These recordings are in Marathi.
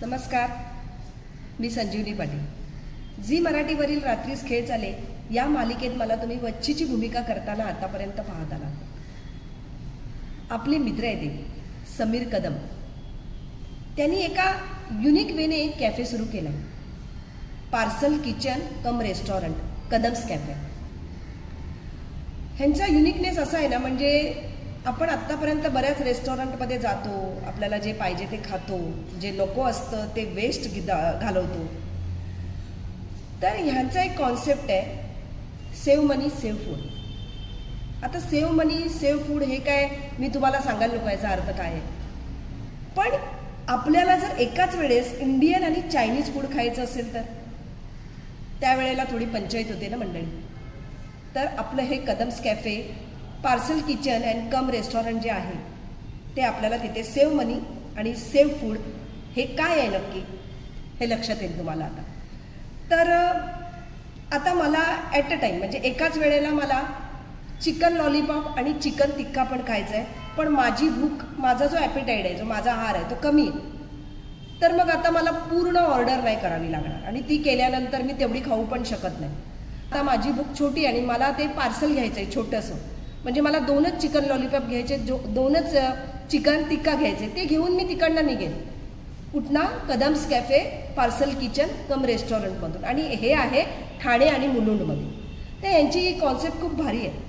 नमस्कार, मी संजीवनी पाटील। झी मराठीवरील रात्रीस खेळ चाले या मालिकेत मला तुम्ही वच्छीची भूमिका करताना आतापर्यंत पाहत आलात। आपले मित्र आहेत समीर कदम, त्यांनी एका युनिक वेने एक कॅफे सुरू केला, पार्सल किचन कम रेस्टॉरंट कदम्स कॅफे। ह्यांचा युनिकनेस असा आहे ना, म्हणजे आपण आत्तापर्यंत बऱ्याच रेस्टॉरंटमध्ये जातो, आपल्याला जे पाहिजे ते खातो, जे नको असतं ते वेस्ट घालवतो। तर ह्यांचा एक कॉन्सेप्ट आहे सेव्ह मनी सेव्ह फूड। आता सेव्ह मनी सेव्ह फूड हे काय मी तुम्हाला सांगायला नको याचा अर्थ काय आहे, पण आपल्याला जर एकाच वेळेस इंडियन आणि चायनीज फूड खायचं असेल तर त्यावेळेला थोडी पंचायत होते ना मंडळी। तर आपलं हे Kadam's cafe parcel kitchen and cum restaurant जे आहे ते आपल्याला तिथे सेव्ह मनी आणि सेव्ह फूड हे काय आहे नक्की हे लक्षात येईल तुम्हाला आता। तर आता मला ॲट अ टाईम म्हणजे एकाच वेळेला मला चिकन लॉलीपॉप आणि चिकन टिक्का पण खायचं आहे, पण माझी भूक, माझा जो ॲपेटाईट आहे, जो माझा आहार आहे तो कमी आहे। तर मग आता मला पूर्ण ऑर्डर नाही करावी लागणार आणि ती केल्यानंतर मी तेवढी खाऊ पण शकत नाही। आता माझी भूक छोटी आणि मला ते पार्सल घ्यायचं आहे छोटंसं, म्हणजे मला 2च चिकन लॉलीपॉप घ्यायचे, 2च चिकन टिक्का घ्यायचे, ते घेऊन मी तिकडनं निघेन कुठना कदम्स कॅफे पार्सल किचन कम रेस्टॉरंटमधून, आणि हे आहे ठाणे आणि मुलुंडमध्ये। तर यांची ही कॉन्सेप्ट खूप भारी आहे।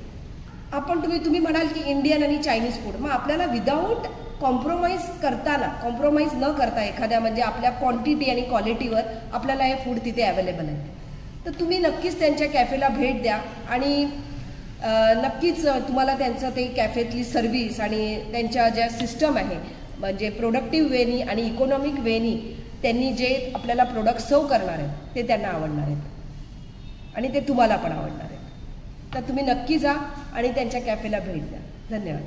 आपण तुम्ही म्हणाल की इंडियन आणि चायनीज फूड, मग आपल्याला विदाऊट कॉम्प्रोमाइज न करता एखाद्या म्हणजे आपल्या क्वांटिटी आणि क्वालिटीवर आपल्याला हे फूड तिथे अवेलेबल आहे। तर तुम्ही नक्कीच त्यांच्या कॅफेला भेट द्या आणि नक्कीच तुम्हाला त्यांचं ते कॅफेतली सर्व्हिस आणि त्यांच्या ज्या सिस्टम आहे म्हणजे प्रोडक्टिव्ह वेनी आणि इकॉनॉमिक वेनी त्यांनी जे आपल्याला प्रोडक्ट सर्व करणार आहेत ते त्यांना आवडणार आहेत आणि ते तुम्हाला पण आवडणार आहेत। तर तुम्ही नक्की जा आणि त्यांच्या कॅफेला भेट द्या। धन्यवाद।